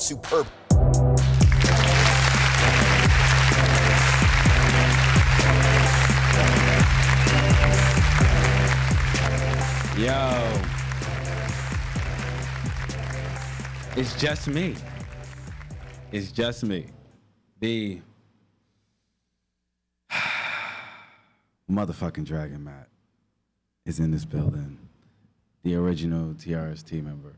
superb. Yo, it's just me. It's just me. The motherfucking Dragon Matt is in this building. The original TRST member.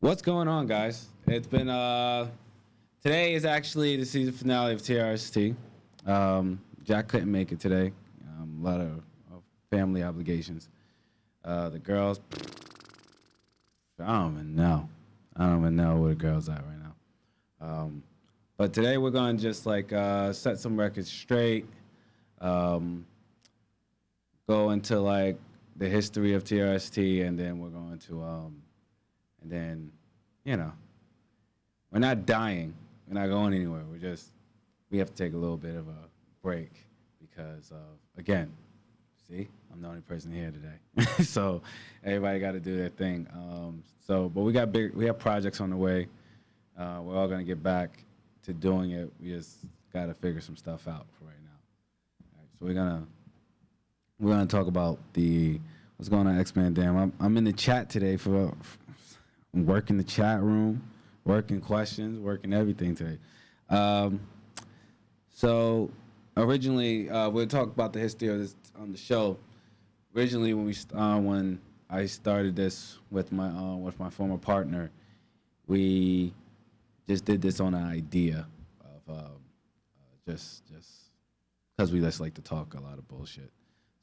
What's going on, guys? It's been today is actually the season finale of TRST. Jack couldn't make it today. A lot of family obligations. The girls, I don't even know where the girls at right now. But today we're gonna just like set some records straight. Go into like the history of TRST, and then we're going to and then, you know, we're not dying. We're not going anywhere. We have to take a little bit of a break because again, see, I'm the only person here today. So everybody got to do their thing. But we have projects on the way. We're all gonna get back to doing it. We just got to figure some stuff out for right now. All right, so we're gonna talk about what's going on, X-Man Damn. I'm in the chat today I'm working the chat room, working questions, working everything today. So originally, we'll talk about the history of this on the show. Originally, when I started this with my former partner, we just did this on an idea of just because we just like to talk a lot of bullshit.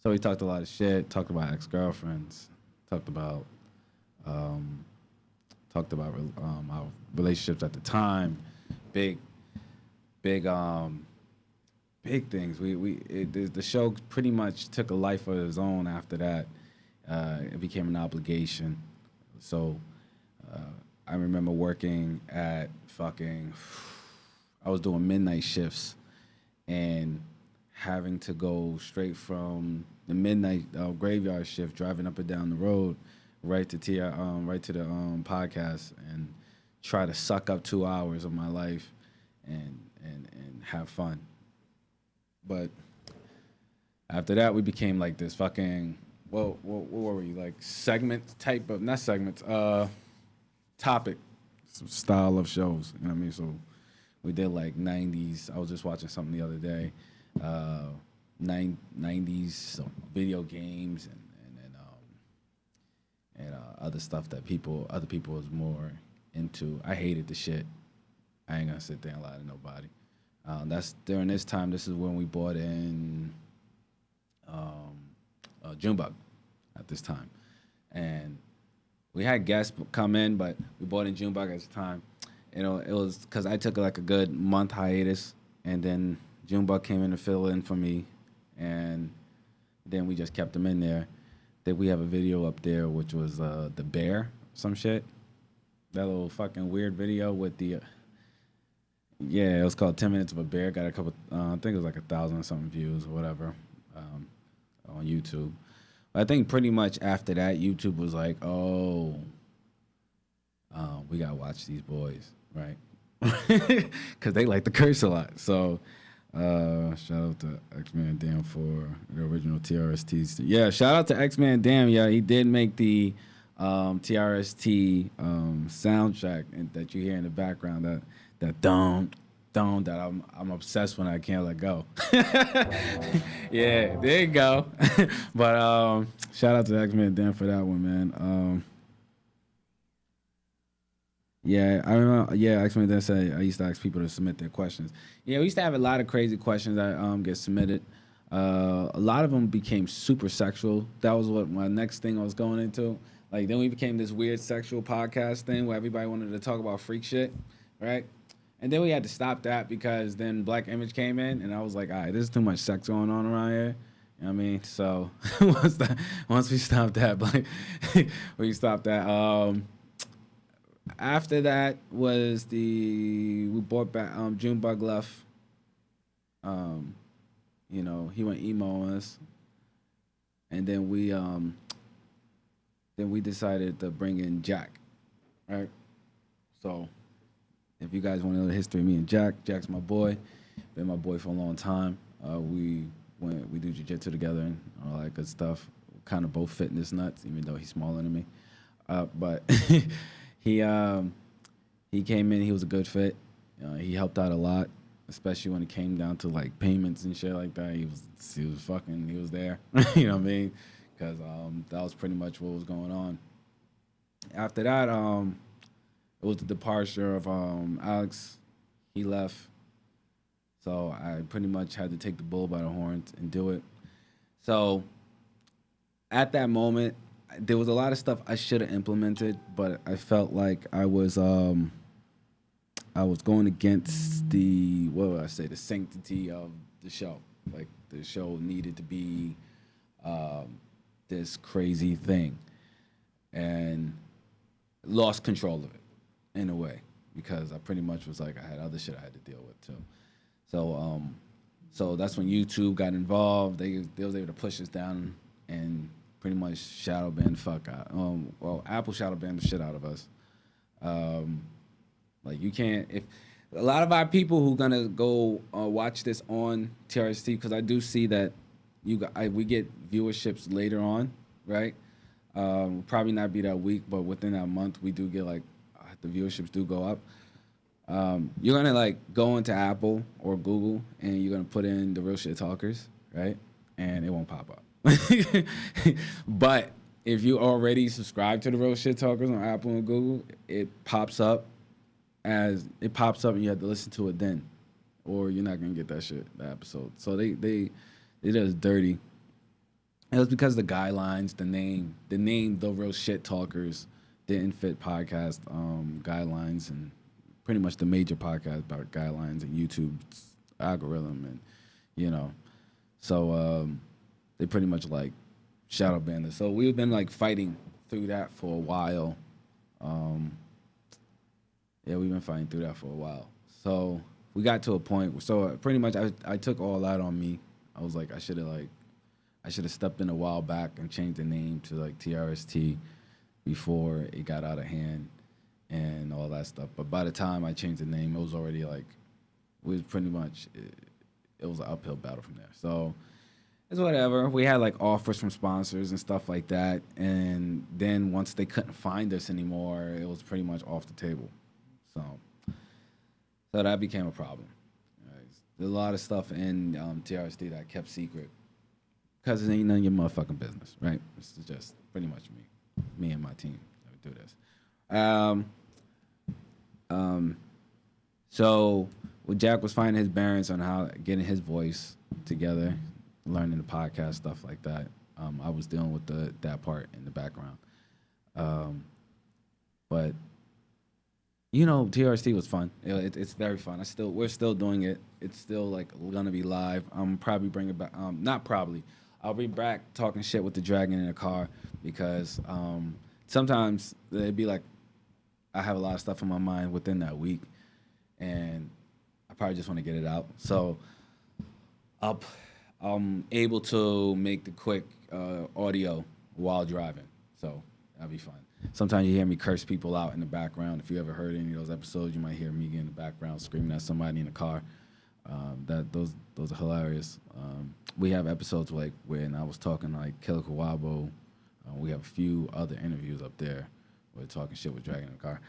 So we talked a lot of shit, talked about ex-girlfriends, talked about our relationships at the time, big things. The show pretty much took a life of its own after that. It became an obligation. So I remember working at I was doing midnight shifts and having to go straight from the midnight graveyard shift, driving up and down the road, right to the podcast, and try to suck up 2 hours of my life and have fun. But after that, we became like this fucking, what were we, like segment type of, not segments, topic style of shows, you know what I mean? So we did like 90s, I was just watching something the other day, 90s video games and other stuff that other people was more into. I hated the shit. I ain't gonna sit there and lie to nobody. That's during this time. This is when we bought in Junebug at this time, and we had guests come in, but we bought in Junebug at the time. You know, it was because I took like a good month hiatus, and then Junebug came in to fill in for me, and then we just kept him in there. Then we have a video up there, which was the bear, some shit. That little fucking weird video with the. Yeah, it was called 10 Minutes of a Bear. Got a couple, I think it was like 1,000 something views or whatever on YouTube. But I think pretty much after that, YouTube was like, we got to watch these boys, right? Because they like to curse a lot. So shout out to X-Man Damn for the original TRST. Yeah, shout out to X-Man Damn. Yeah, he did make the TRST soundtrack that you hear in the background, that don't that I'm obsessed when I can't let go. Yeah, there you go. But shout out to X-Man Dan for that one, man. Yeah, I remember. Yeah, X-Man Dan said I used to ask people to submit their questions. Yeah, we used to have a lot of crazy questions that get submitted. A lot of them became super sexual. That was what my next thing I was going into. Like then we became this weird sexual podcast thing where everybody wanted to talk about freak shit, right? And then we had to stop that because then Black Image came in, and I was like, all right, there's too much sex going on around here. You know what I mean? So once we stopped that, we stopped that. After that was we brought back Junebug left. You know, he went emo on us, and then we decided to bring in Jack. right? So if you guys want to know the history of me and Jack, Jack's my boy. Been my boy for a long time. We do jiu-jitsu together and all that good stuff. Kind of both fitness nuts, even though he's smaller than me. But he he came in. He was a good fit. He helped out a lot, especially when it came down to like payments and shit like that. He was there. You know what I mean? Because that was pretty much what was going on. After that, it was the departure of Alex. He left, so I pretty much had to take the bull by the horns and do it. So at that moment, there was a lot of stuff I should have implemented, but I felt like I was going against the what would I say, the sanctity of the show. Like the show needed to be um, this crazy thing, and lost control of it in a way because I pretty much was like I had other shit I had to deal with too. So so that's when YouTube got involved. They was able to push us down and pretty much shadow ban the fuck out. Well, Apple shadow banned the shit out of us. Um, like you can't if a lot of our people who gonna go watch this on TRST because I do see that we get viewerships later on, right? Probably not be that week, but within that month we do get like the viewerships do go up. You're gonna like go into Apple or Google and you're gonna put in the real shit talkers, right? And it won't pop up. But if you already subscribe to the real shit talkers on Apple and Google, it pops up and you have to listen to it then, or you're not gonna get that episode. So they did us dirty. It was because the guidelines, the name, the real shit talkers, didn't fit podcast guidelines and pretty much the major podcast about guidelines and YouTube's algorithm and you know, so they pretty much like shadow banned us. So we've been like fighting through that for a while. Yeah, we've been fighting through that for a while. So we got to a point. So pretty much, I took all that on me. I was like, I should have stepped in a while back and changed the name to like TRST before it got out of hand and all that stuff. But by the time I changed the name, it was already like, we was pretty much it was an uphill battle from there. So it's whatever. We had like offers from sponsors and stuff like that, and then once they couldn't find us anymore, it was pretty much off the table. So that became a problem. Right? There's a lot of stuff in TRSD that I kept secret because it ain't none of your motherfucking business, right? This is just pretty much me and my team that would do this. So when Jack was finding his bearings on how getting his voice together, learning the podcast stuff like that, I was dealing with that part in the background. But you know, TRST was fun. It's very fun. We're still doing it. It's still like gonna be live. I'm probably bringing back. Not probably. I'll be back talking shit with the dragon in the car because sometimes it'd be like I have a lot of stuff in my mind within that week, and I probably just want to get it out. So I'm able to make the quick audio while driving. So that'll be fun. Sometimes you hear me curse people out in the background. If you ever heard any of those episodes, you might hear me in the background screaming at somebody in the car. Those are hilarious. We have episodes like when I was talking like Killer Kawabo. We have a few other interviews up there. We're talking shit with Dragon in the car.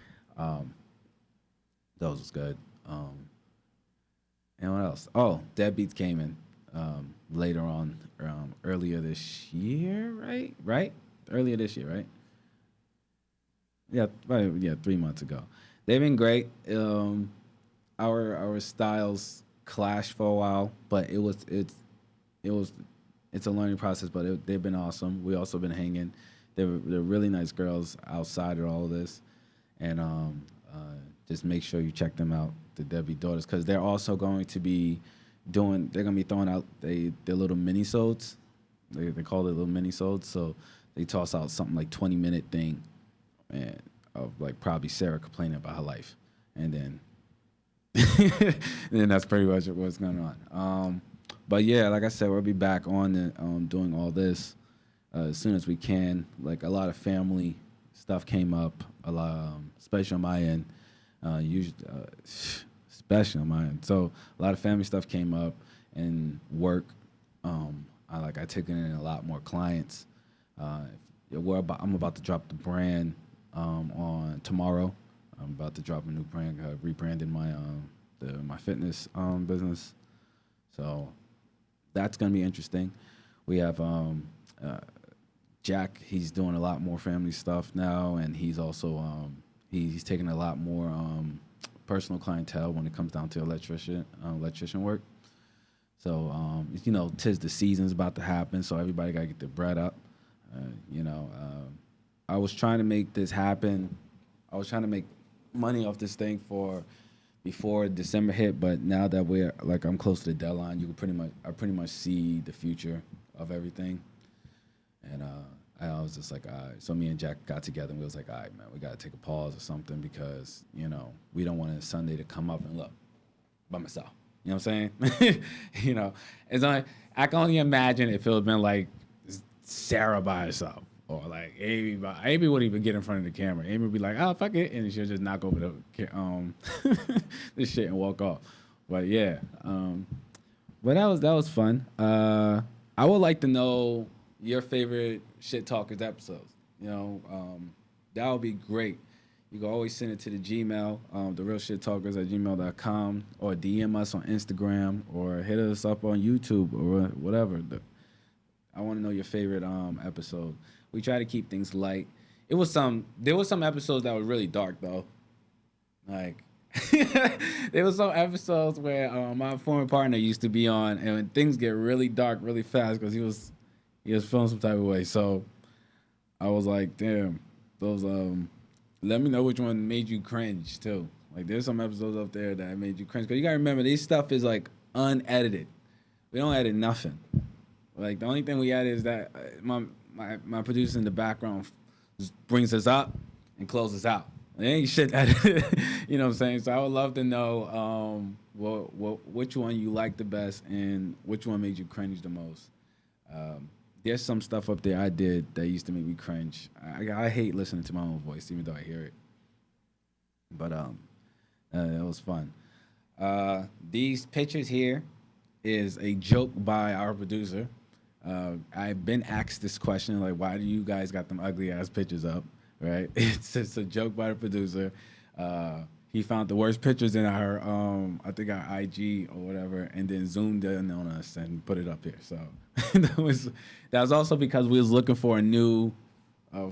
Those was good. And what else? Oh, Deadbeats came in later on, earlier this year, right? Right? Earlier this year, right? Yeah, right, yeah, 3 months ago. They've been great. Our styles clashed for a while, but it's a learning process. But they've been awesome. We also been hanging. They're really nice girls outside of all of this, and just make sure you check them out, the Debbie Daughters, because they're also going to be doing. They're gonna be throwing out their little mini-sodes. They call it little mini-sodes. So they toss out something like 20-minute thing, and of like probably Sarah complaining about her life, and then then that's pretty much what's going on. But yeah, like I said, we'll be back on doing all this as soon as we can. Like a lot of family stuff came up a lot, especially on my end. Usually, especially on my end. So a lot of family stuff came up and work. I taken in a lot more clients. Uh, I'm about to drop the brand on tomorrow. I'm about to drop a new brand, rebranding my fitness business. So that's gonna be interesting. We have uh, Jack. He's doing a lot more family stuff now, and he's also he's taking a lot more personal clientele when it comes down to electrician work. So tis the season's about to happen, so everybody gotta get their bread up. I was trying to make this happen. I was trying to make money off this thing for before December hit, but now that I'm close to the deadline, I pretty much see the future of everything. And I was just like, all right. So me and Jack got together and we was like, all right, man, we got to take a pause or something because, we don't want a Sunday to come up and look by myself. You know what I'm saying? It's like, I can only imagine if it would have been like Sarah by herself or like Amy wouldn't even get in front of the camera. Amy would be like, oh, fuck it. And she'll just knock over the shit and walk off. But yeah, but that was fun. I would like to know your favorite Shit Talkers episodes. That would be great. You can always send it to the Gmail, therealshittalkers@gmail.com, or DM us on Instagram, or hit us up on YouTube or whatever. I want to know your favorite episode. We try to keep things light. There was some episodes that were really dark though. Like there was some episodes where my former partner used to be on, and things get really dark really fast because he was feeling some type of way. So I was like, damn, those let me know which one made you cringe too. Like there's some episodes up there that made you cringe. Cause you gotta remember this stuff is like unedited. We don't edit nothing. Like the only thing we edit is that my producer in the background brings us up and closes out. It ain't shit edited. You know what I'm saying? So I would love to know which one you like the best and which one made you cringe the most. There's some stuff up there I did that used to make me cringe. I hate listening to my own voice, even though I hear it. But it was fun. These pictures here is a joke by our producer. I've been asked this question, like, why do you guys got them ugly ass pictures up? Right? It's just a joke by the producer. He found the worst pictures in our, I think our IG or whatever, and then zoomed in on us and put it up here. So that was also because we was looking for a new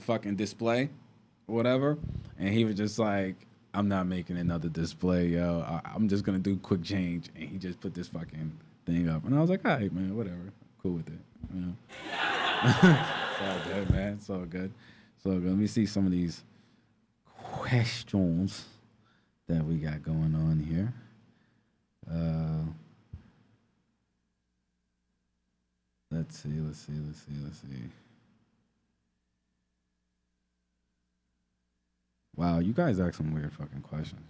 fucking display or whatever, and he was just like, I'm not making another display, yo. I'm just gonna do quick change, and he just put this fucking thing up, and I was like, all right, man, whatever, cool with it. It's all good, man. It's all good. So let me see some of these questions that we got going on here. Let's see. Wow, you guys ask some weird fucking questions.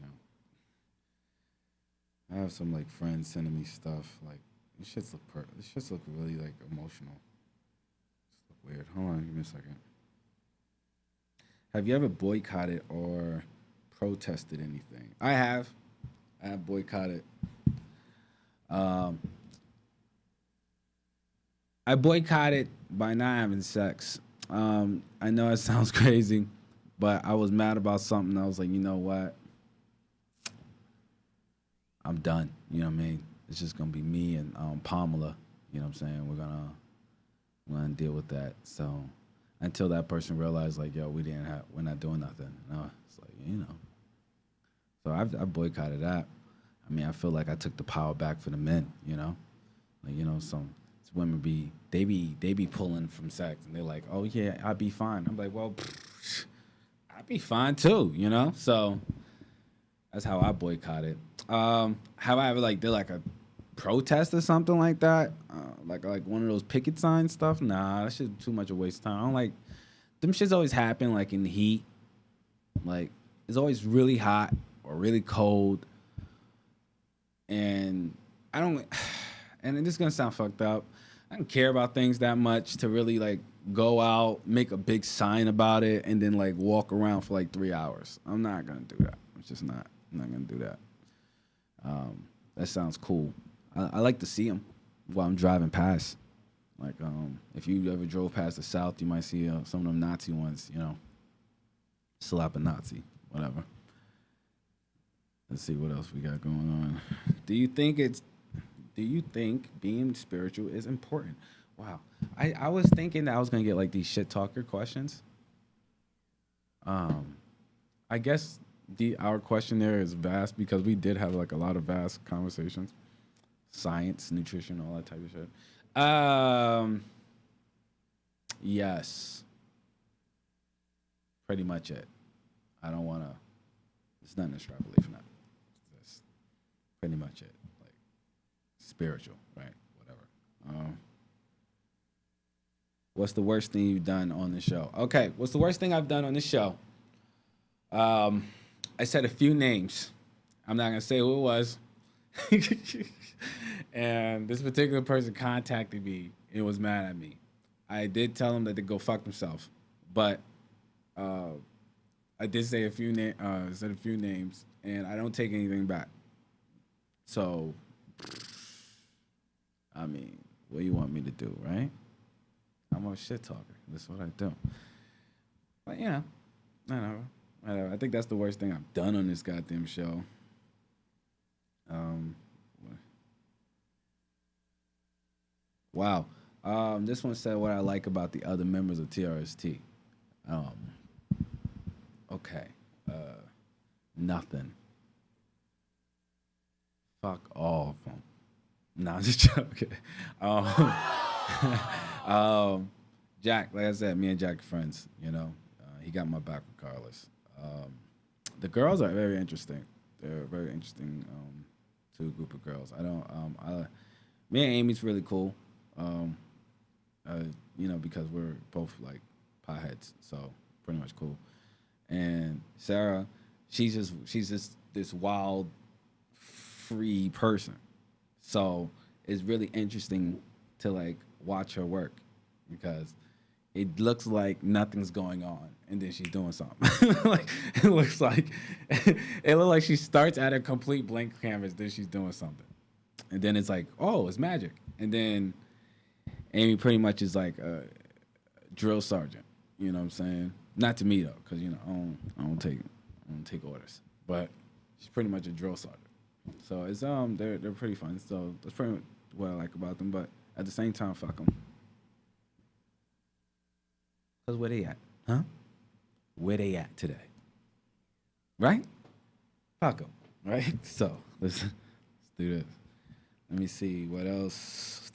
I have some like friends sending me stuff like this shits look really like emotional. This look weird. Hold on, give me a second. Have you ever boycotted or protested anything? I have. I have boycotted. I boycotted by not having sex. I know it sounds crazy, but I was mad about something. I was like, you know what? I'm done. You know what I mean? It's just gonna be me and Pamela. You know what I'm saying? We're gonna deal with that. So until that person realized, like, yo, we're not doing nothing. No, it's like, So I boycotted that. I mean, I feel like I took the power back for the men. Like, some women they be pulling from sex, and they're like, oh yeah, I'd be fine. I'm like, well, I'd be fine too. So that's how I boycotted. Have I ever did like a protest or something like that? Like one of those picket sign stuff? Nah, that shit's too much a waste of time. I don't like them shits always happen like in the heat. Like it's always really hot or really cold. And I don't and this is gonna sound fucked up. I don't care about things that much to really like go out, make a big sign about it, and then like walk around for like 3 hours. I'm not gonna do that. It's just not. I'm not gonna do that. That sounds cool. I like to see them while I'm driving past. Like, if you ever drove past the South, you might see some of them Nazi ones. You know, slap a Nazi, whatever. Let's see what else we got going on. Do you think it's? Do you think being spiritual is important? Wow, I was thinking that I was gonna get like these shit talker questions. Um, I guess our question there is vast because we did have like a lot of vast conversations, science, nutrition, all that type of shit. Yes, pretty much it. I don't want to. It's not an extrapolate from that. That's pretty much it. Like spiritual, right? Whatever. What's the worst thing you've done on the show? Okay, what's the worst thing I've done on the show? Um, I said a few names. I'm not gonna say who it was. And this particular person contacted me and was mad at me. I did tell him that they go fuck themselves, but uh, I did say said a few names, and I don't take anything back. So, I mean, what do you want me to do, right? I'm a shit talker. That's what I do. But yeah, I don't know. Whatever. I think that's the worst thing I've done on this goddamn show. Um, wow. This one said what I like about the other members of TRST. Um, okay. Nothing. Fuck all of them. No, I'm just joking. Um, Jack, like I said, me and Jack are friends. You know, he got my back regardless. Um, the girls are very interesting. They're a very interesting two group of girls. I don't. Me and Amy's really cool. Um, you know, because we're both like potheads, so pretty much cool. And Sarah, she's just this wild, free person. So it's really interesting to like watch her work because it looks like nothing's going on and then she's doing something. Like it looks like it looks like she starts at a complete blank canvas, then she's doing something. And then it's like, oh, it's magic. And then Amy pretty much is like a drill sergeant. You know what I'm saying? Not to me though, because you know I don't take orders. But she's pretty much a drill sergeant. So it's they're pretty fun. So that's pretty much what I like about them. But at the same time, fuck them. Cause where they at, huh? Where they at today, right? Fuck them, right? So let's do this. Let me see what else.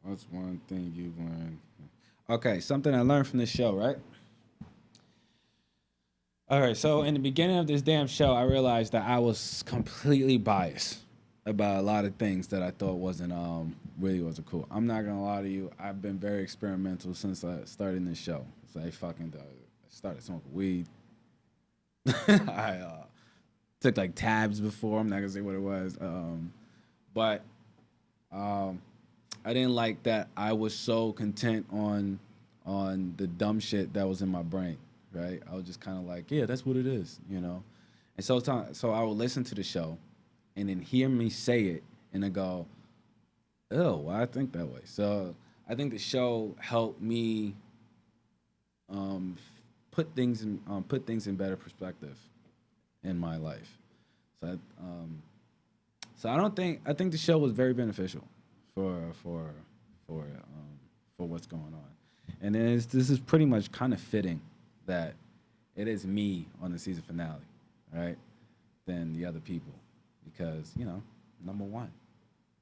What's one thing you've learned? Okay, something I learned from this show, right? All right, so in the beginning of this damn show, I realized that I was completely biased about a lot of things that I thought really wasn't cool. I'm not gonna lie to you, I've been very experimental since I started this show. So I fucking started smoking weed. I took like tabs before. I'm not gonna say what it was, but um, I didn't like that I was so content on the dumb shit that was in my brain. Right? I was just kind of like, yeah, that's what it is, you know. And so I would listen to the show, and then hear me say it, and then go, oh, well, I think that way. So I think the show helped me um, put things in better perspective in my life. So I don't think I think the show was very beneficial for for what's going on, and then this is pretty much kind of fitting that it is me on the season finale, right? Than the other people, because you know, number one.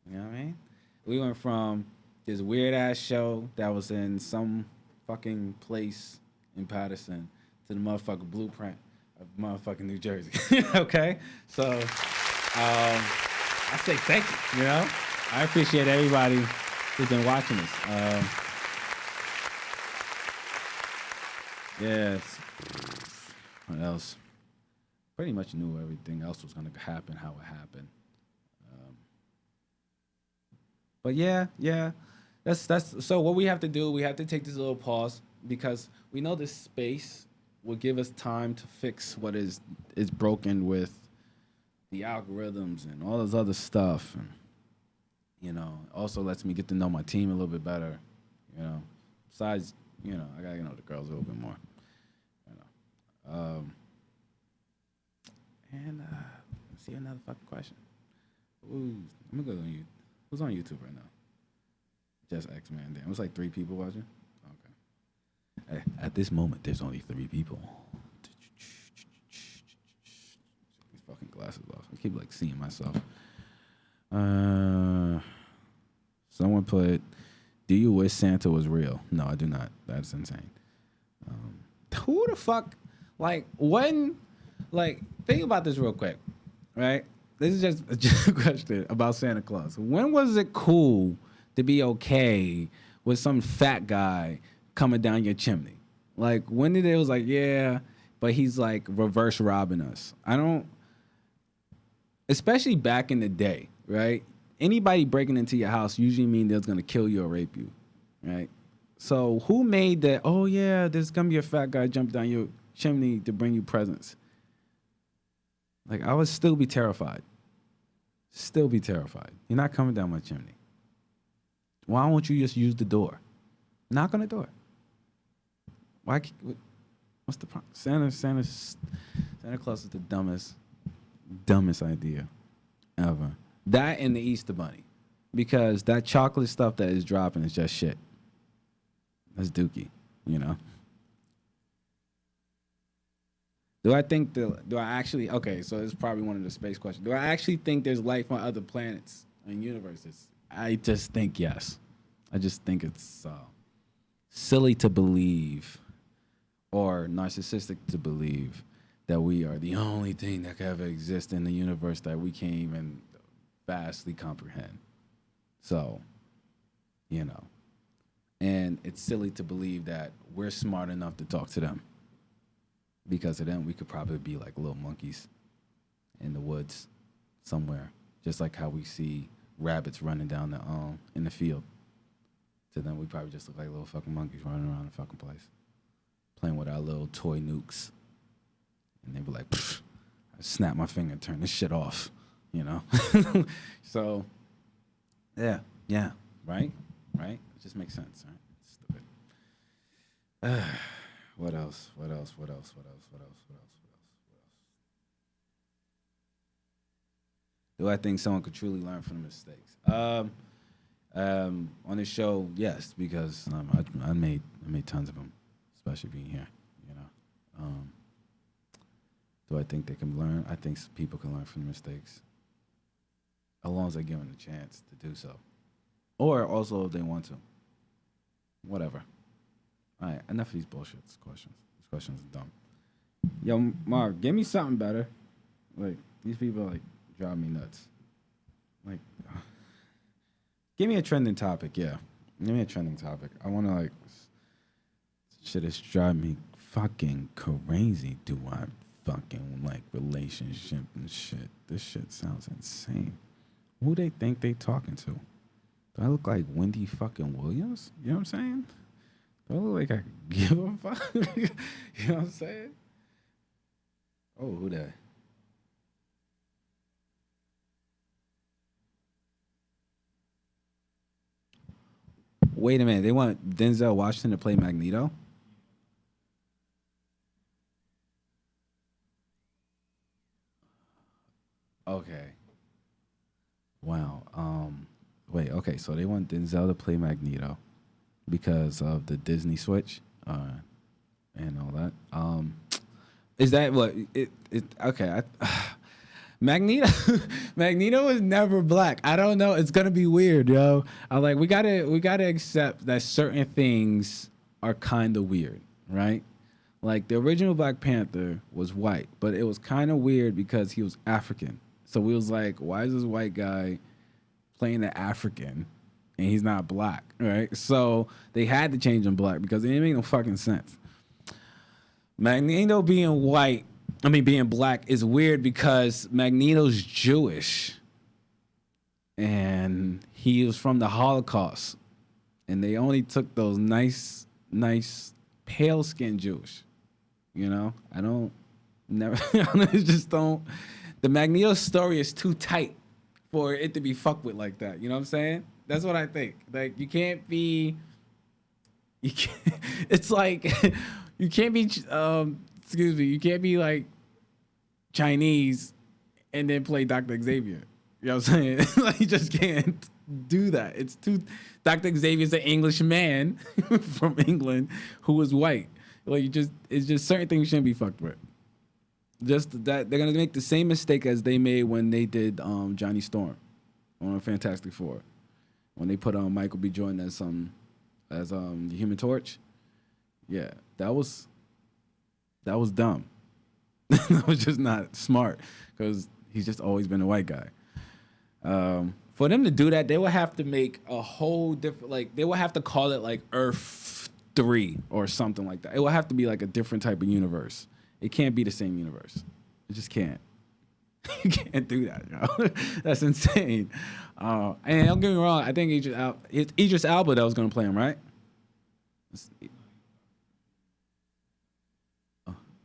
You know what I mean? We went from this weird ass show that was in some fucking place in Patterson to the motherfucking blueprint of motherfucking New Jersey. Okay? So I say thank you, you know? I appreciate everybody who's been watching this. Yes. What else? Pretty much knew everything else was gonna happen, how it happened. But yeah, that's so what we have to do. We have to take this little pause because we know this space will give us time to fix what is broken with the algorithms and all this other stuff, and also lets me get to know my team a little bit better. Besides, I gotta know the girls a little bit more. You and let's see another fucking question. Ooh, I'm gonna go on you. Who's on YouTube right now? Just X Man. Damn, it was like 3 people watching. Okay. Hey, at this moment, there's only 3 people. These fucking glasses off. I keep like seeing myself. Someone put, "Do you wish Santa was real?" No, I do not. That's insane. Who the fuck? Like when? Like think about this real quick, right? This is just a question about Santa Claus. When was it cool to be okay with some fat guy coming down your chimney? Like when did it was like, yeah, but he's like reverse robbing us. I don't, especially back in the day, right? Anybody breaking into your house usually mean they're gonna kill you or rape you, right? So who made that? Oh yeah, there's gonna be a fat guy jump down your chimney to bring you presents. Like I would still be terrified. Still be terrified. You're not coming down my chimney. Why won't you just use the door? Knock on the door. Why? What's the problem? Santa Claus is the dumbest idea ever. That and the Easter Bunny, because that chocolate stuff that is dropping is just shit. That's dookie, Do I think do I actually, okay, so it's probably one of the space questions. Do I actually think there's life on other planets and universes? I just think yes. I just think it's silly to believe or narcissistic to believe that we are the only thing that could ever exist in the universe that we can't even vastly comprehend. So, and it's silly to believe that we're smart enough to talk to them. Because of them, we could probably be like little monkeys in the woods somewhere, just like how we see rabbits running down in the field. To them, we probably just look like little fucking monkeys running around the fucking place, playing with our little toy nukes. And they be like, I snap my finger and turn this shit off, So, yeah, right? It just makes sense, right? Stupid. What else? Do I think someone could truly learn from mistakes? On this show, yes, because I made tons of them, especially being here. Do I think they can learn? I think people can learn from mistakes, as long as they're given a chance to do so, or also if they want to. Whatever. All right, enough of these bullshit questions. These questions are dumb. Yo, Mark, give me something better. Like, these people, like, drive me nuts. Like, give me a trending topic, yeah. Give me a trending topic. I want to, like, shit is driving me fucking crazy. Do I fucking, like, relationship and shit? This shit sounds insane. Who they think they talking to? Do I look like Wendy fucking Williams? You know what I'm saying? Do I look like I give a fuck? You know what I'm saying? Oh, who that? Wait a minute. They want Denzel Washington to play Magneto? Okay. Wow. Wait. Okay. So they want Denzel to play Magneto because of the Disney Switch, and all that. Is that what it? Okay. Magneto, Magneto is never black. I don't know. It's gonna be weird, yo. I like we gotta accept that certain things are kind of weird, right? Like the original Black Panther was white, but it was kind of weird because he was African. So we was like, why is this white guy playing the African and he's not black, right? So they had to change him black because it didn't make no fucking sense. Magneto being black is weird because Magneto's Jewish. and he was from the Holocaust, and they only took those nice pale skinned Jewish. You know, I don't never I just don't. The Magneto story is too tight for it to be fucked with like that. You know what I'm saying? That's what I think. Like you can't be. You can't. It's like you can't be. Excuse me. You can't be like Chinese and then play Dr. Xavier. You know what I'm saying? Like you just can't do that. It's too. Dr. Xavier's an English man from England who was white. Like it's just certain things you shouldn't be fucked with. Just that they're gonna make the same mistake as they made when they did Johnny Storm on Fantastic Four, when they put Michael B. Jordan as the Human Torch. Yeah, that was dumb. That was just not smart because he's just always been a white guy. For them to do that, they would have to make a whole different, like they would have to call it like Earth 3 or something like that. It would have to be like a different type of universe. It can't be the same universe. It just can't. You can't do that, yo. That's insane. And don't get me wrong, I think Idris Elba that was going to play him, right?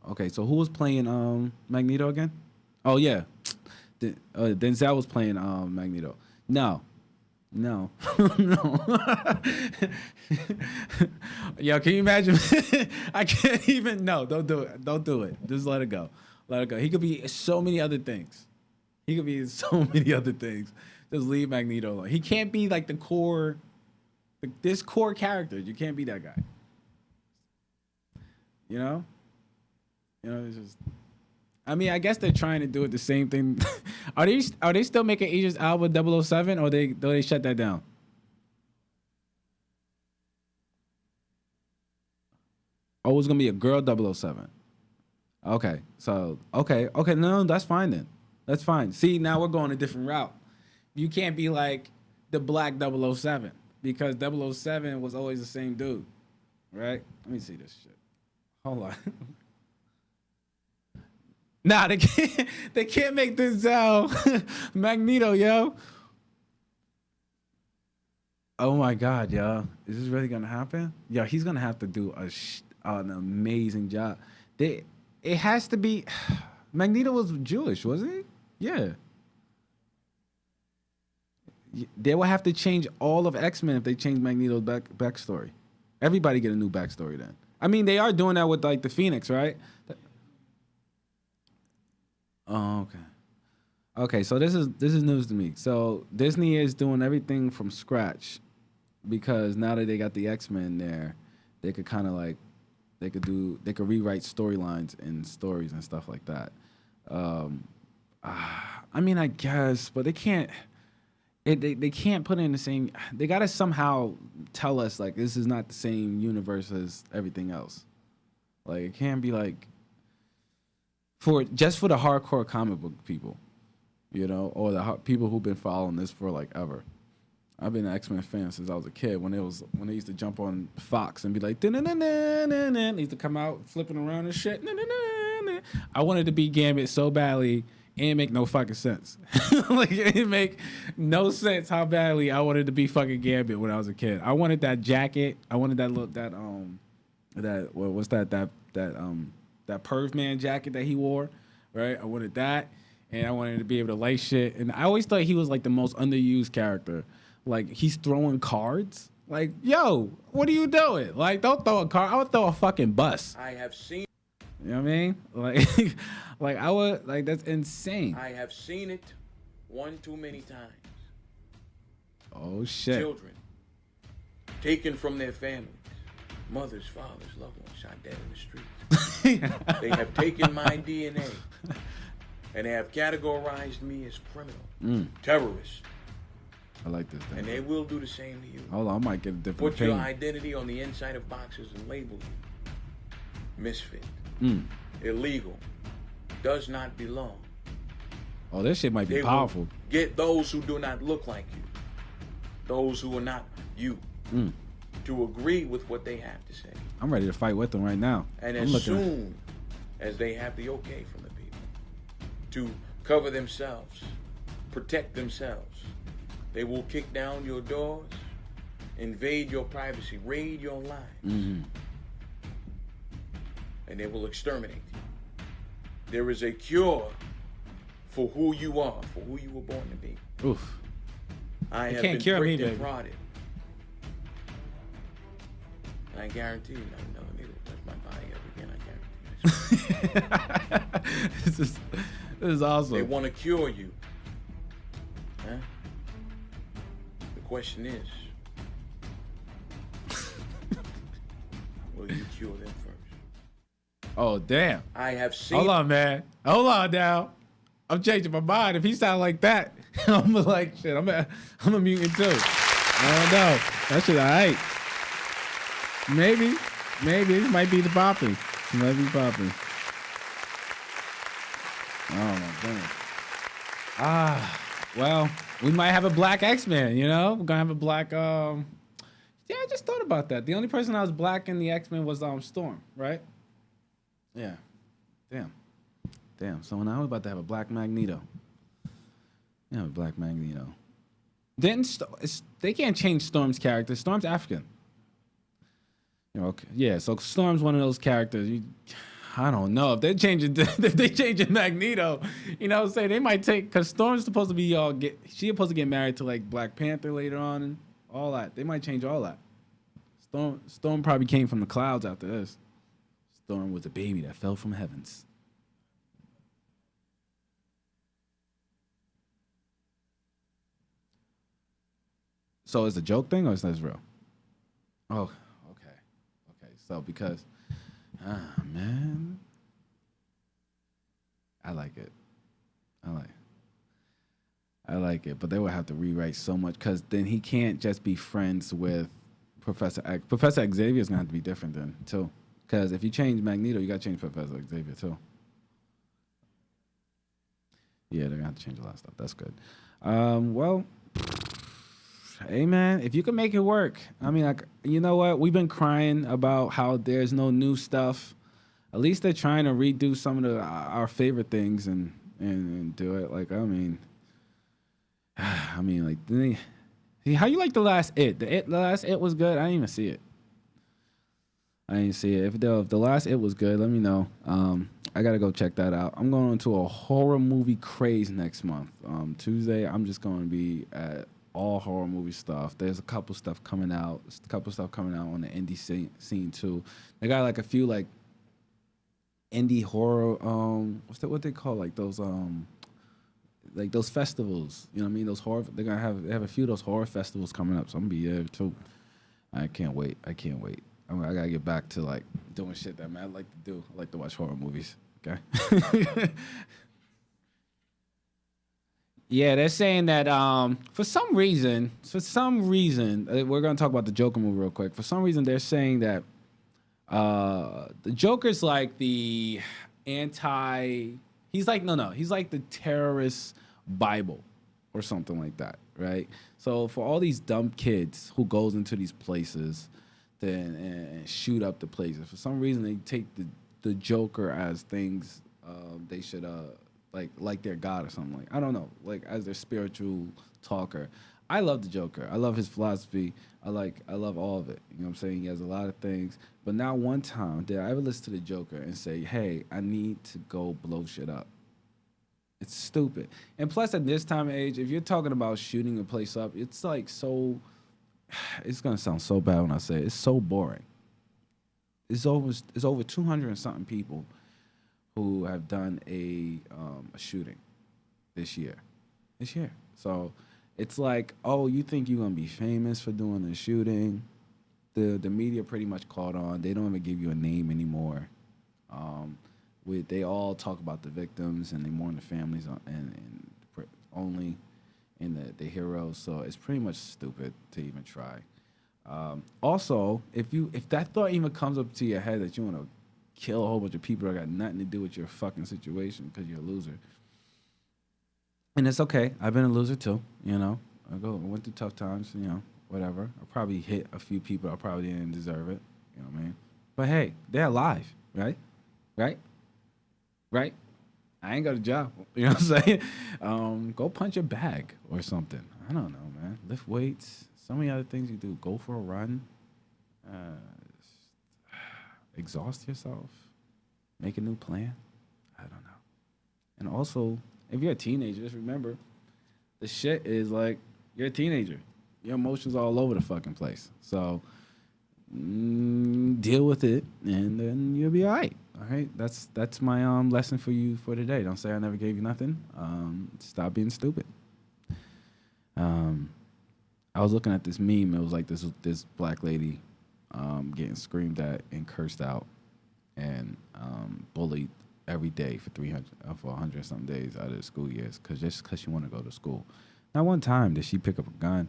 Okay, so who was playing Magneto again? Oh, yeah. Denzel was playing Magneto. No. No. Yo, can you imagine? I can't even. No, don't do it. Don't do it. Just let it go. Let it go. He could be so many other things. Just leave Magneto alone. He can't be like the core, this core character. You can't be that guy. You know? It's just. I mean, I guess they're trying to do it the same thing. Are they still making Idris Elba 007 or they shut that down? Oh, it's gonna be a girl 007. Okay, so okay, no, that's fine then. That's fine. See, now we're going a different route. You can't be like the black 007 because 007 was always the same dude, right? Let me see this shit. Hold on. Nah, they can't make Denzel Magneto, yo. Oh my God, yo. Is this really gonna happen? Yo, he's gonna have to do an amazing job. It has to be. Magneto was Jewish, wasn't he? Yeah. They will have to change all of X-Men if they change Magneto's backstory. Everybody get a new backstory then. I mean, they are doing that with like the Phoenix, right? Oh, okay. Okay, so this is news to me. So Disney is doing everything from scratch because now that they got the X-Men there, they could kind of like they could rewrite storylines and stories and stuff like that. I mean, I guess, but they can't. They can't put it in the same. They gotta somehow tell us like this is not the same universe as everything else. Like it can't be like for the hardcore comic book people, or the people who've been following this for like ever. I've been an X-Men fan since I was a kid. When they used to jump on Fox and be like, they used to come out flipping around and shit. I wanted to be Gambit so badly. It didn't make no fucking sense. Like it didn't make no sense how badly I wanted to be fucking Gambit when I was a kid. I wanted that jacket. I wanted that that perv man jacket that he wore, right? I wanted that, and I wanted to be able to light shit. And I always thought he was like the most underused character. Like he's throwing cards. Like, yo, what are you doing? Like, don't throw a card. I would throw a fucking bus. I have seen. You know what I mean? Like, like I would like that's insane. I have seen it one too many times. Oh shit. Children taken from their families, mothers, fathers, loved ones shot dead in the streets. They have taken my DNA and they have categorized me as criminal, terrorist. I like this thing. And they will do the same to you. Hold on, I might get a different Put your identity on the inside of boxes and label you. Misfit. Illegal. Does not belong. Oh, this shit might be powerful. Get those who do not look like you. Those who are not you. To agree with what they have to say. I'm ready to fight with them right now. And as soon as they have the okay from the people to cover themselves, protect themselves, They will kick down your doors, invade your privacy, raid your lives, and they will exterminate you. There is a cure for who you are, for who you were born to be. Oof. I have can't been cure me, pricked and baby. prodded. I guarantee you, another nigga will touch my body ever again. I guarantee you. This is awesome. They want to cure you. Huh? The question is, will you cure them first? Oh, damn. I have seen. Hold on, man. Hold on now. I'm changing my mind. If he sound like that, I'm like, shit, I'm a mutant too. I don't know. That shit all right. Maybe. It might be the popping. It might be popping. Oh, my goodness. Well, we might have a black X-Men, you know? We're going to have a black, yeah, I just thought about that. The only person that was black in the X-Men was Storm, right? Yeah. Damn. So now we're about to have a black Magneto. Yeah, a black Magneto. They can't change Storm's character. Storm's African. You know, okay. Yeah, so Storm's one of those characters. I don't know if they changing Magneto. You know what I'm saying? They might take, because Storm's supposed to be she's supposed to get married to like Black Panther later on and all that. They might change all that. Storm probably came from the clouds after this. Storm was a baby that fell from heavens. So is it a joke thing or is this real? Oh, okay. So because, man, I like it. But they would have to rewrite so much because then he can't just be friends with Professor X. Professor Xavier is gonna have to be different then too. Because if you change Magneto, you gotta change Professor Xavier too. Yeah, they're gonna have to change a lot of stuff. That's good. Well. Hey man, if you can make it work. I mean, like, you know what? We've been crying about how there's no new stuff. At least they're trying to redo some of our favorite things and do it. Like, I mean, like, how you like the last It? The last It was good. I didn't even see it. If the last It was good, let me know. I gotta go check that out. I'm going to a horror movie craze next month. Tuesday, I'm just going to be at all horror movie stuff. There's a couple stuff coming out. On the indie scene too. They got like a few like indie horror. What they call like those festivals. You know what I mean? Those horror. They have a few of those horror festivals coming up. So I'm gonna be there too. I can't wait. I gotta get back to like doing shit that I like to do. I like to watch horror movies. Okay. Yeah, they're saying that for some reason, we're going to talk about the Joker movie real quick. For some reason, they're saying that the Joker's like the he's like the terrorist Bible or something like that, right? So for all these dumb kids who goes into these places and shoot up the places, for some reason they take the Joker as things they should like their God or something. Like, I don't know, like as their spiritual talker. I love the Joker. I love his philosophy. I love all of it. You know what I'm saying? He has a lot of things. But not one time did I ever listen to the Joker and say, hey, I need to go blow shit up. It's stupid. And plus at this time of age, if you're talking about shooting a place up, it's like so, it's gonna sound so bad when I say it. It's so boring. It's over 200 and something people who have done a shooting this year. So it's like, oh, you think you're going to be famous for doing a shooting? The media pretty much caught on. They don't even give you a name anymore. They all talk about the victims and they mourn the families only and the heroes. So it's pretty much stupid to even try. Also, if that thought even comes up to your head that you want to kill a whole bunch of people that got nothing to do with your fucking situation because you're a loser. And it's okay. I've been a loser too, you know. I went through tough times, you know, whatever. I probably hit a few people I probably didn't deserve it, you know what I mean? But hey, they're alive, right? I ain't got a job, you know what I'm saying? Go punch a bag or something. I don't know, man. Lift weights. So many other things you do. Go for a run. Uh, exhaust yourself. Make a new plan. I don't know. And also, if you're a teenager, just remember, the shit is like, you're a teenager. Your emotions are all over the fucking place. So, deal with it, and then you'll be all right. All right? That's my lesson for you for today. Don't say I never gave you nothing. Stop being stupid. I was looking at this meme. It was like this black lady getting screamed at and cursed out and bullied every day for 100 something days out of the school years just because she wanted to go to school. Not one time did she pick up a gun,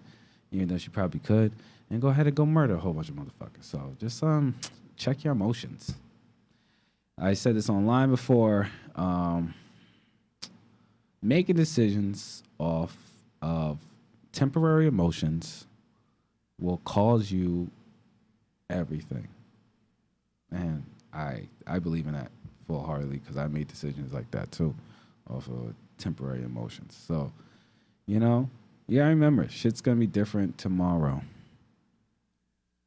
even though she probably could, and go ahead and go murder a whole bunch of motherfuckers. So just check your emotions. I said this online before. Making decisions off of temporary emotions will cause you everything. And I believe in that full-heartedly because I made decisions like that too off of temporary emotions. So, you know, yeah, I remember shit's going to be different tomorrow.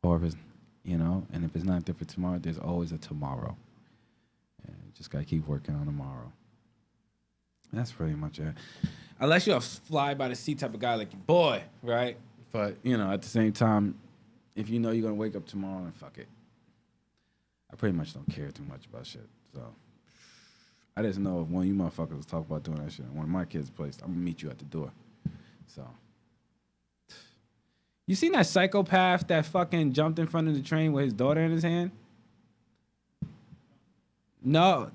Or if it's, you know, and if it's not different tomorrow, there's always a tomorrow. And you just got to keep working on tomorrow. That's pretty much it. Unless you're a fly-by-the-seat type of guy like your boy, right? But, you know, at the same time, if you know you're going to wake up tomorrow, then fuck it. I pretty much don't care too much about shit. So, I just know if one of you motherfuckers talk about doing that shit at one of my kids' place, I'm going to meet you at the door. So, you seen that psychopath that fucking jumped in front of the train with his daughter in his hand? No.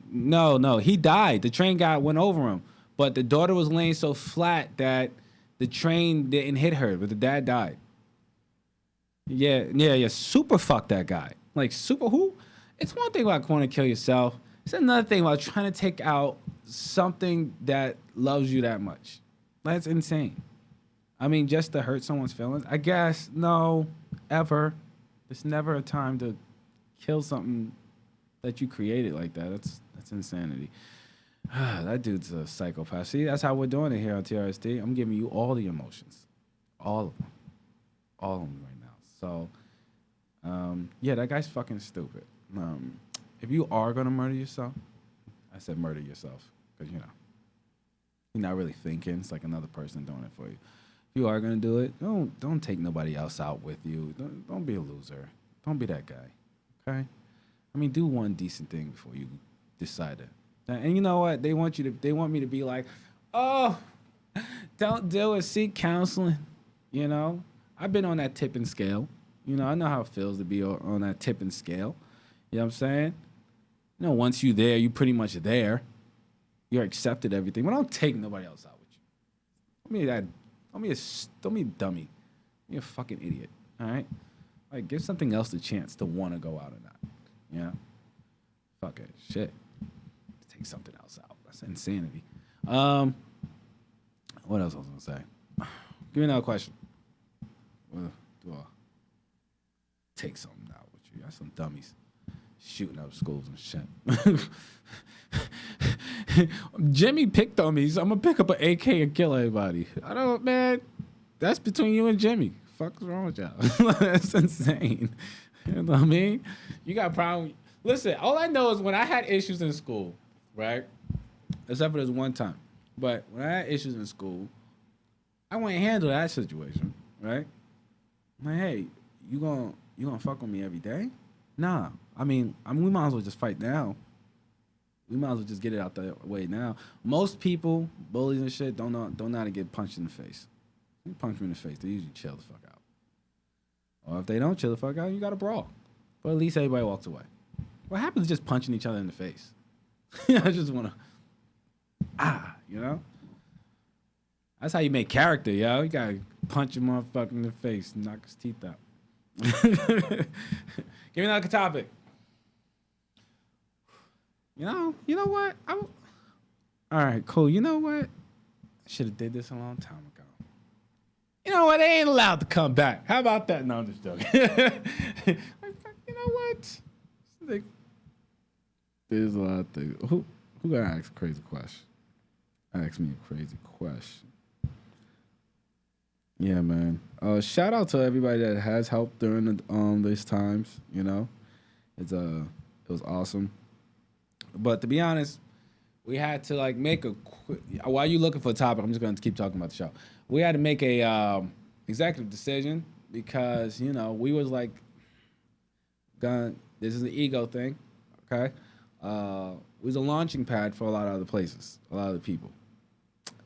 He died. The train went over him. But the daughter was laying so flat that the train didn't hit her, but the dad died. Yeah. Super fuck that guy. Like, super who? It's one thing about wanting to kill yourself. It's another thing about trying to take out something that loves you that much. That's insane. I mean, just to hurt someone's feelings? I guess, no, ever. There's never a time to kill something that you created like that. That's insanity. That dude's a psychopath. See, that's how we're doing it here on TRST. I'm giving you all the emotions. All of them. All of them right now. So, yeah, that guy's fucking stupid. If you are going to murder yourself, I said murder yourself. Because, you know, you're not really thinking. It's like another person doing it for you. If you are going to do it, don't take nobody else out with you. Don't be a loser. Don't be that guy. Okay? I mean, do one decent thing before you decide it. And you know what? They want me to be like, oh, don't do it. Seek counseling. You know, I've been on that tipping scale. You know, I know how it feels to be on that tipping scale. You know what I'm saying? You know, once you're there, you pretty much there. You're accepted everything. But don't take nobody else out with you. Don't be a dummy. Be a fucking idiot. All right? Like, give something else the chance to want to go out or not. You know? Fuck it. Shit. Take something else out. That's insanity. What else I was gonna say? Give me another question. Do I take something out with you? That's some dummies shooting up schools and shit. Jimmy picked on me, so I'm gonna pick up an AK and kill everybody. I don't, man. That's between you and Jimmy. Fuck's wrong with y'all? That's insane. You know what I mean? You got a problem. Listen, all I know is when I had issues in school, right? Except for this one time. But when I had issues in school, I wouldn't handle that situation, right? I'm like, hey, you gonna fuck with me every day? Nah. I mean, we might as well just fight now. We might as well just get it out the way now. Most people, bullies and shit, don't know how to get punched in the face. You punch me in the face, they usually chill the fuck out. Or if they don't chill the fuck out, you got to brawl. But at least everybody walks away. What happens is just punching each other in the face. I just want to, you know? That's how you make character, yo. You got to punch a motherfucker in the face and knock his teeth out. Give me another topic. You know what? All right, cool. You know what? I should have did this a long time ago. You know what? They ain't allowed to come back. How about that? No, I'm just joking. You know what? There's a lot of things. Who gonna ask a crazy question? Ask me a crazy question. Yeah, man. Shout out to everybody that has helped during these times. You know, it was awesome. But to be honest, we had to like make a while you looking for a topic. I'm just going to keep talking about the show. We had to make a executive decision because we was like, this is an ego thing, okay? It was a launching pad for a lot of other places, a lot of the people.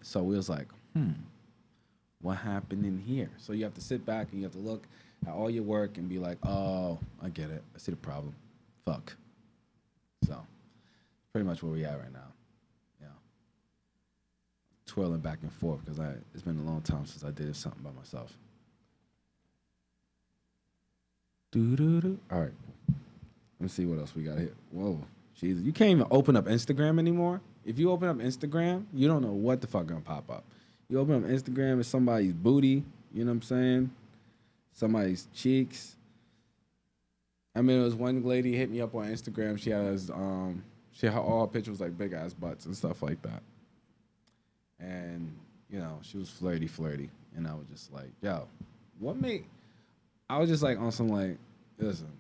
So we was like, what happened in here? So you have to sit back and you have to look at all your work and be like, oh, I get it. I see the problem. Fuck. So pretty much where we at right now. Yeah. Twirling back and forth because it's been a long time since I did something by myself. Doo-doo-doo. All right. Let's see what else we got here. Whoa. Jesus. You can't even open up Instagram anymore. If you open up Instagram, you don't know what the fuck gonna pop up. You open up Instagram, it's somebody's booty, you know what I'm saying? Somebody's cheeks. I mean, it was one lady hit me up on Instagram. She has all her pictures like big ass butts and stuff like that. And, she was flirty. And I was just like, yo, I was just like on some like, listen,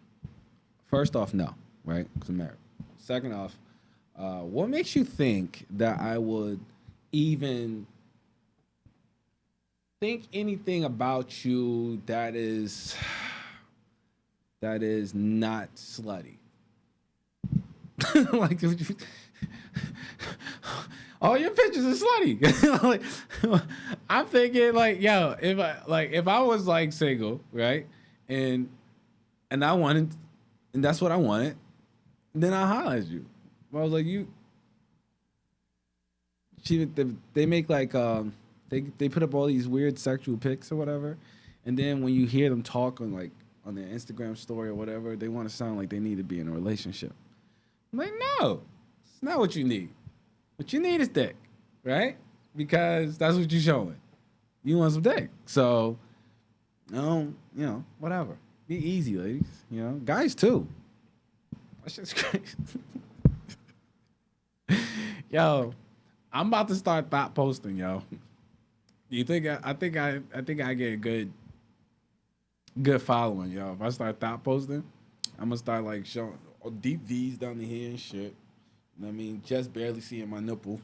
first off, no, right? Because I'm married. Second off, what makes you think that I would even think anything about you that is not slutty? Like, all your pictures are slutty. Like, I'm thinking like, yo, if I was like single, right, and I wanted, and that's what I wanted, then I'll holler at you. But I was like, they make like they put up all these weird sexual pics or whatever, and then when you hear them talk on their Instagram story or whatever, they want to sound like they need to be in a relationship. I'm like, no, it's not what you need. What you need is dick, right? Because that's what you're showing. You want some dick, so whatever. Be easy, ladies. Guys too. That's just crazy. Yo, I'm about to start thought posting, yo. You think I think I get a good following, yo. If I start thought posting, I'm gonna start like showing deep V's down the here and shit. You know what I mean? Just barely seeing my nipple.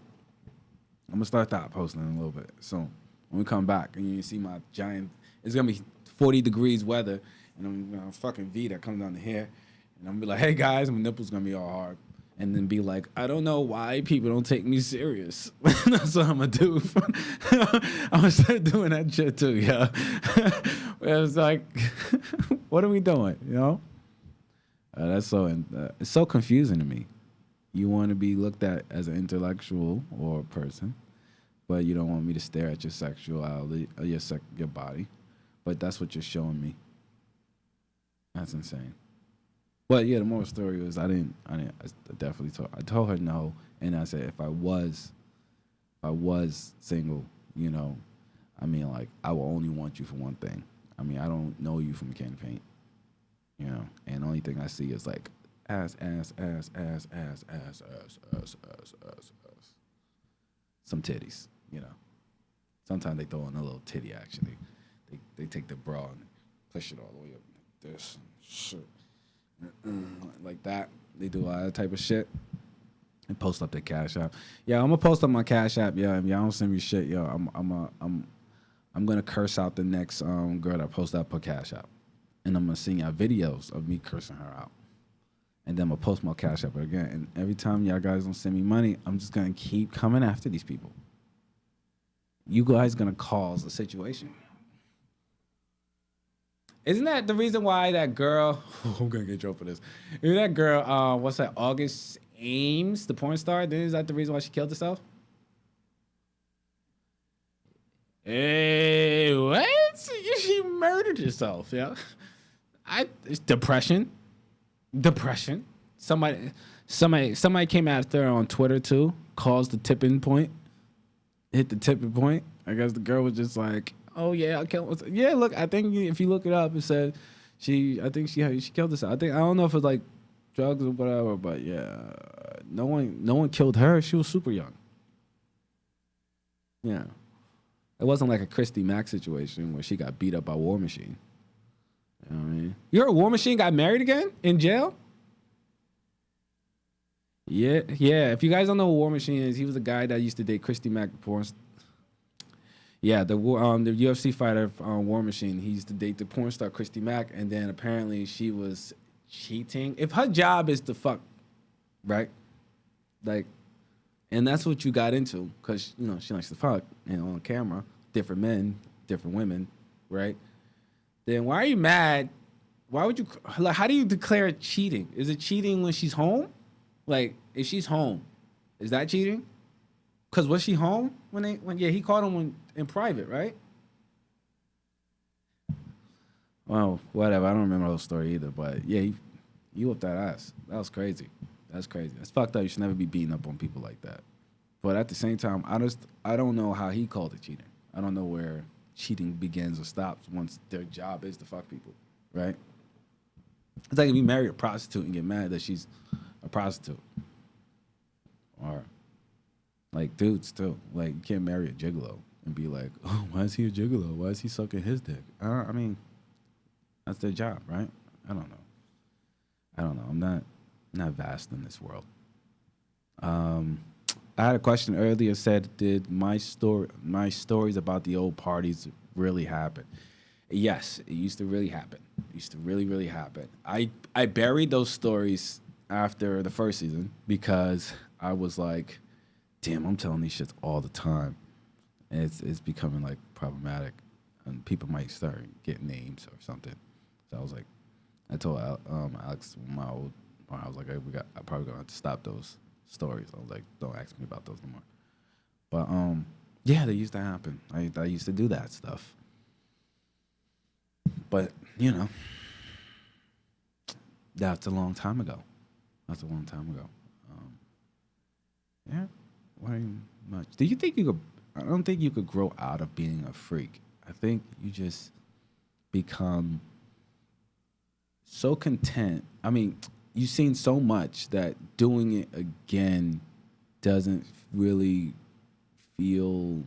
I'm gonna start thought posting in a little bit soon. When we come back and you see my giant, it's gonna be 40 degrees weather, and I'm gonna fucking V that comes down the hair, and I'm gonna be like, hey guys, my nipple's gonna be all hard. And then be like, I don't know why people don't take me serious. That's what I'm gonna do. I'm gonna start doing that shit too, yeah. It's like, what are we doing, That's it's so confusing to me. You want to be looked at as an intellectual or a person, but you don't want me to stare at your sexuality or your body. But that's what you're showing me. That's insane. But yeah, the moral story was I definitely told her no, and I said if I was single, I mean, like, I will only want you for one thing. I mean, I don't know you from a can of paint, and the only thing I see is like ass, some titties, Sometimes they throw in a little titty action. They take the bra and push it all the way up like this, shit. Like that. They do all that type of shit and post up their Cash App. Yeah, I'm gonna post up my Cash App. Yeah, if y'all don't send me shit, yo, I'm gonna curse out the next girl that posts up her Cash App, and I'm gonna send y'all videos of me cursing her out, and then I'm gonna post my Cash App again. And every time y'all guys don't send me money, I'm just gonna keep coming after these people. You guys gonna cause a situation. Isn't that the reason why that girl? I'm gonna get in trouble for this. Isn't that girl? What's that? August Ames, the porn star. Then is that the reason why she killed herself? Hey, what? She murdered herself. Yeah. It's depression. Somebody came after her on Twitter too. Caused the tipping point. Hit the tipping point. I guess the girl was just like, oh yeah, I killed. Yeah, look, I think if you look it up, it said she killed herself. I don't know if it's like drugs or whatever, but yeah, no one killed her. She was super young. Yeah, It wasn't like a Christy Mack situation where she got beat up by War Machine. You know what I mean? You heard War Machine got married again in jail? Yeah, yeah. If you guys don't know what War Machine is, he was a guy that used to date Christy Mack porn. Yeah, the UFC fighter War Machine. He used to date the porn star Christy Mack, and then apparently she was cheating. If her job is to fuck, right? Like, and that's what you got into, because you know she likes to fuck, and on camera, different men, different women, right? Then why are you mad? Why would you like? How do you declare it cheating? Is it cheating when she's home? Like, if she's home, is that cheating? Cause was she home when he caught him in private, right? Well, whatever. I don't remember the whole story either, but yeah, he whooped that ass. That was crazy. That's crazy. That's fucked up. You should never be beating up on people like that. But at the same time, I don't know how he called it cheating. I don't know where cheating begins or stops once their job is to fuck people, right? It's like if you marry a prostitute and get mad that she's a prostitute, or like dudes too. Like you can't marry a gigolo and be like, oh, why is he a gigolo? Why is he sucking his dick? I mean, that's their job, right? I don't know. I'm not vast in this world. I had a question earlier. Said, did my stories about the old parties really happen? Yes, it used to really happen. It used to really, really happen. I buried those stories after the first season because I was like, damn, I'm telling these shits all the time. And it's becoming like problematic, and people might start getting names or something. So I was like, I told Alex, my old, I was like, hey, I probably gonna have to stop those stories. I was like, don't ask me about those no more. But yeah, they used to happen. I used to do that stuff. But you know, that's a long time ago. That's a long time ago. Yeah, very much. Do you think you could? I don't think you could grow out of being a freak. I think you just become so content. I mean, you've seen so much that doing it again doesn't really feel.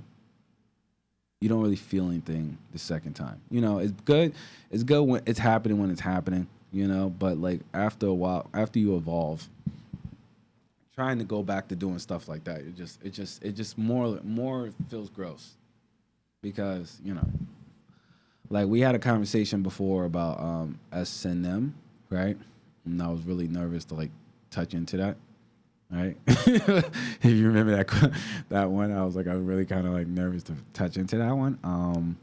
You don't really feel anything the second time. You know, it's good. It's good when it's happening you know, but like after a while, after you evolve, trying to go back to doing stuff like that, it just more feels gross. Because, you know, like we had a conversation before about S&M, right? And I was really nervous to like touch into that. Right? If you remember that one, I was really kind of like nervous to touch into that one.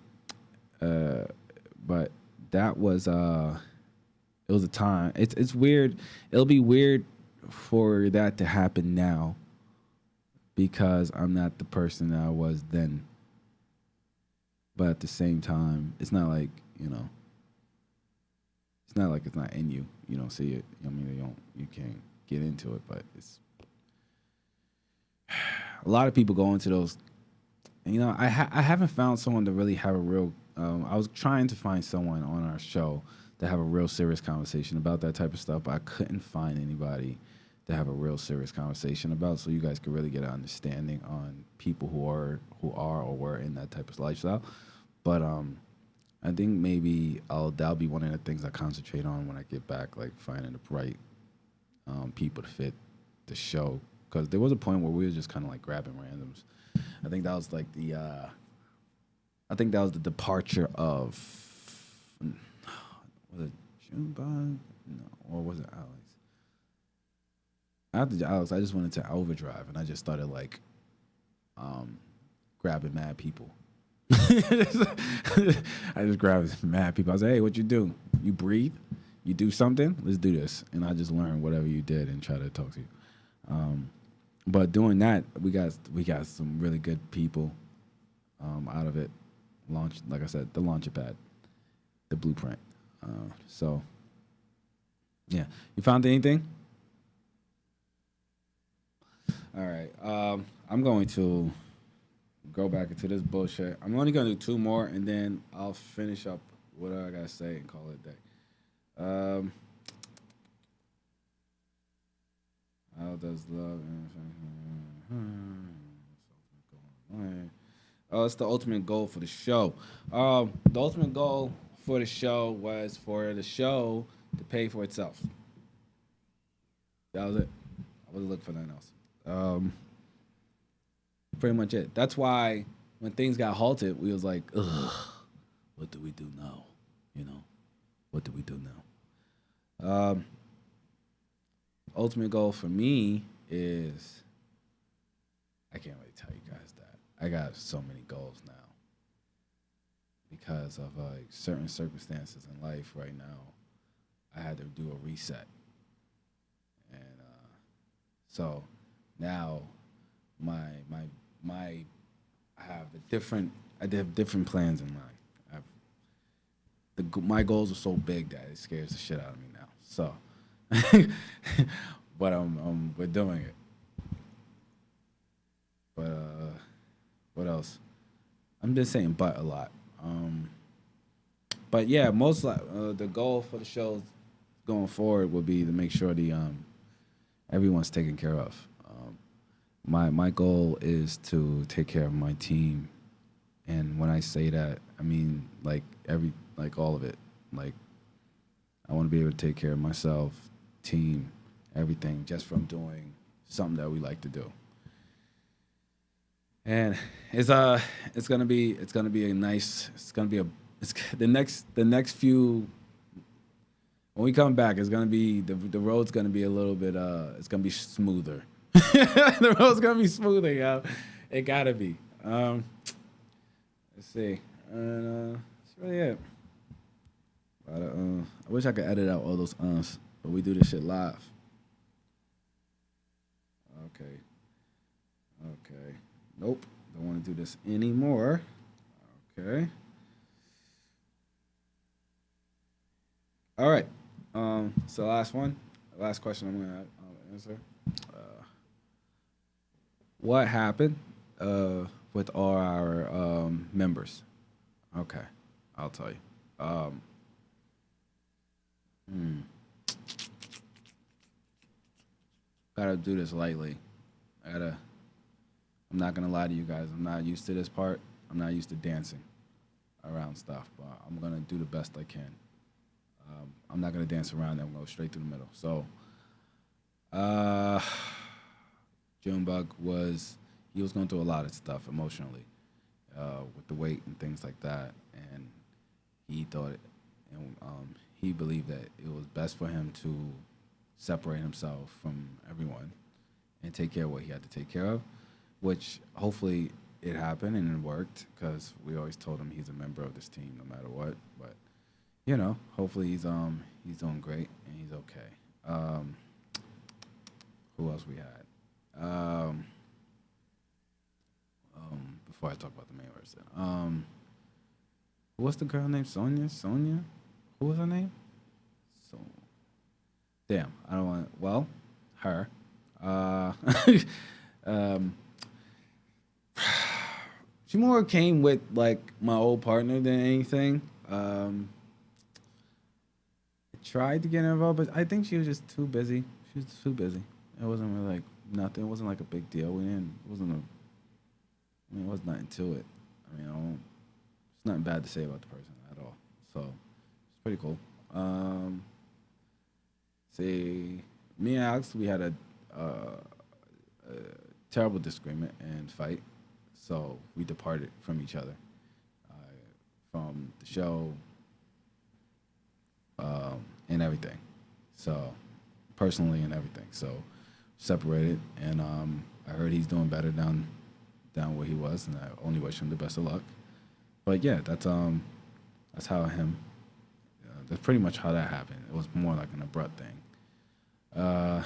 But that was it was a time. It's weird. It'll be weird for that to happen now because I'm not the person that I was then. But at the same time, it's not like, you know, it's not like it's not in you. You don't see it. I mean, you can't get into it, but it's a lot of people go into those. You know, I haven't found someone to really have a real. I was trying to find someone on our show to have a real serious conversation about that type of stuff, but I couldn't find anybody to have a real serious conversation about, so you guys could really get an understanding on people who are or were in that type of lifestyle. But I think maybe that'll be one of the things I concentrate on when I get back, like finding the right people to fit the show. Because there was a point where we were just kind of like grabbing randoms. I think that was like the departure of, was it Junebug? No, or was it Alex? After Alex, I just went into overdrive and I just started like grabbing mad people. I just grabbed mad people. I was like, hey, what you do? You breathe? You do something? Let's do this. And I just learned whatever you did and try to talk to you. But doing that, we got some really good people out of it. Like I said, the launchpad, the blueprint. So, yeah. You found anything? All right. I'm going to go back into this bullshit. I'm only going to do 2 more, and then I'll finish up what I got to say and call it a day. How does love and It's the ultimate goal for the show. The ultimate goal for the show was for the show to pay for itself. That was it. I wasn't looking for nothing else. Pretty much it. That's why when things got halted, we was like, ugh, what do we do now? You know, what do we do now? Ultimate goal for me is I can't really tell you guys that. I got so many goals now because of certain circumstances in life right now. I had to do a reset. And so now my I have different plans in mind. My goals are so big that it scares the shit out of me now. So, but we're doing it. But what else? I'm just saying but a lot. But yeah, the goal for the shows going forward will be to make sure the everyone's taken care of. My goal is to take care of my team, and when I say that, I mean like all of it. Like I want to be able to take care of myself, team, everything, just from doing something that we like to do. And it's gonna be a nice it's the next few when we come back, it's gonna be the road's gonna be a little bit it's gonna be smoother. The road's gonna be smoother, yo. It gotta be. Let's see. And that's really it. But, I wish I could edit out all those but we do this shit live. Okay. Okay. Nope. Don't want to do this anymore. Okay. All right. So last question I'm gonna answer. What happened with all our members? Okay, I'll tell you. Gotta do this lightly. I'm not gonna lie to you guys. I'm not used to this part. I'm not used to dancing around stuff, but I'm gonna do the best I can. I'm not gonna dance around. I'm gonna go straight through the middle. So, Junebug was going through a lot of stuff emotionally with the weight and things like that, and he thought he believed that it was best for him to separate himself from everyone and take care of what he had to take care of, which hopefully it happened and it worked because we always told him he's a member of this team no matter what. But hopefully he's doing great and he's okay. Who else we had? Before I talk about the main person, what's the girl named Sonia? Who was her name? So, damn, I don't want. Well, her. She more came with like my old partner than anything. I tried to get her involved, but I think she was just too busy. She was too busy. It wasn't really like nothing. It wasn't like a big deal. It was nothing to it. It's nothing bad to say about the person at all. So it's pretty cool. See, me and Alex, we had a terrible disagreement and fight. So we departed from each other, from the show, and everything. So personally and everything. So separated, and I heard he's doing better down where he was, and I only wish him the best of luck. But yeah, that's how that's pretty much how that happened. It was more like an abrupt thing. I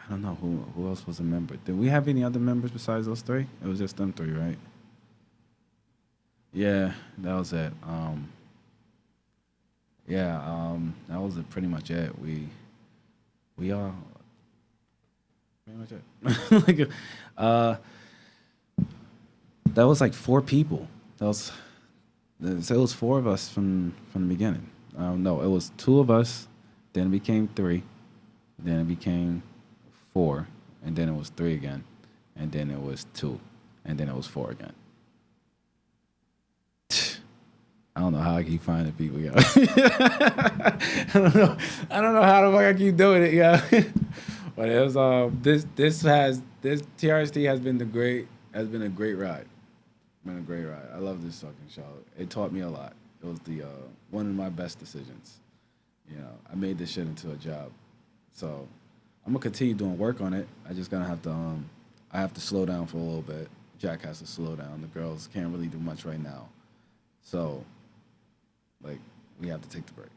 don't know who else was a member. Did we have any other members besides those three? It was just them three, right? Yeah, that was it. That was pretty much it. We all pretty much it. That was like 4 people. So it was 4 of us from the beginning. No, it was 2 of us. Then it became 3. Then it became 4, and then it was 3 again, and then it was 2, and then it was 4 again. I don't know how I keep finding people, yo. I don't know how the fuck I keep doing it, yo. But it was this TRST has been a great ride. Been a great ride. I love this fucking show. It taught me a lot. It was the one of my best decisions. You know, I made this shit into a job. So I'm gonna continue doing work on it. I just gonna have to I have to slow down for a little bit. Jack has to slow down. The girls can't really do much right now. So like we have to take the break.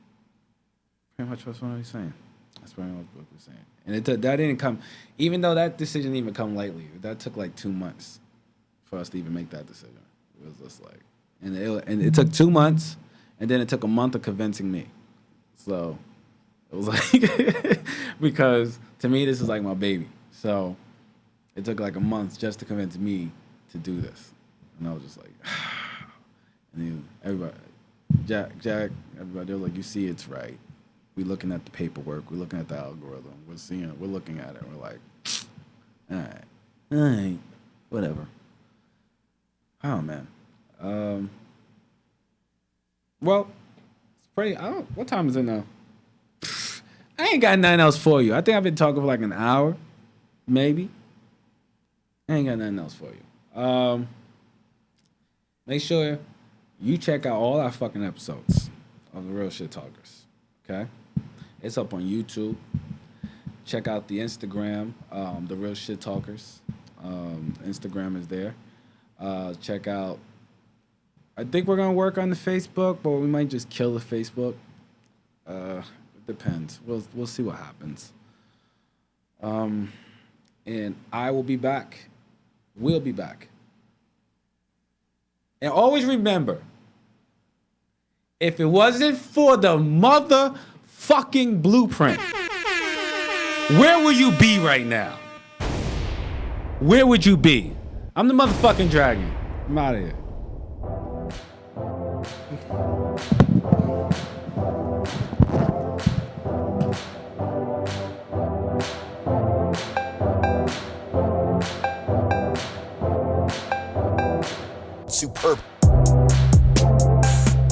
Pretty much what's what I'm saying. That's pretty much what we're saying. And that didn't come, even though that decision didn't even come lightly. That took like 2 months for us to even make that decision. It was just like, and it took 2 months, and then it took a month of convincing me. So it was like, because to me this is like my baby. So it took like a month just to convince me to do this, and I was just like, and then everybody, Jack, everybody, they're like, you see, it's right. We're looking at the paperwork. We're looking at the algorithm. We're looking at it. We're like, all right, whatever. Oh man. Well, it's pretty. What time is it now? I ain't got nothing else for you. I think I've been talking for like an hour, maybe. I ain't got nothing else for you. Make sure you check out all our fucking episodes of The Real Shit Talkers. Okay? It's up on YouTube. Check out the Instagram, The Real Shit Talkers. Instagram is there. Check out, I think we're going to work on the Facebook, but we might just kill the Facebook. It depends. We'll see what happens. And I will be back. We'll be back. And always remember, if it wasn't for the motherfucking blueprint, where would you be right now? Where would you be? I'm the motherfucking dragon. I'm out of here.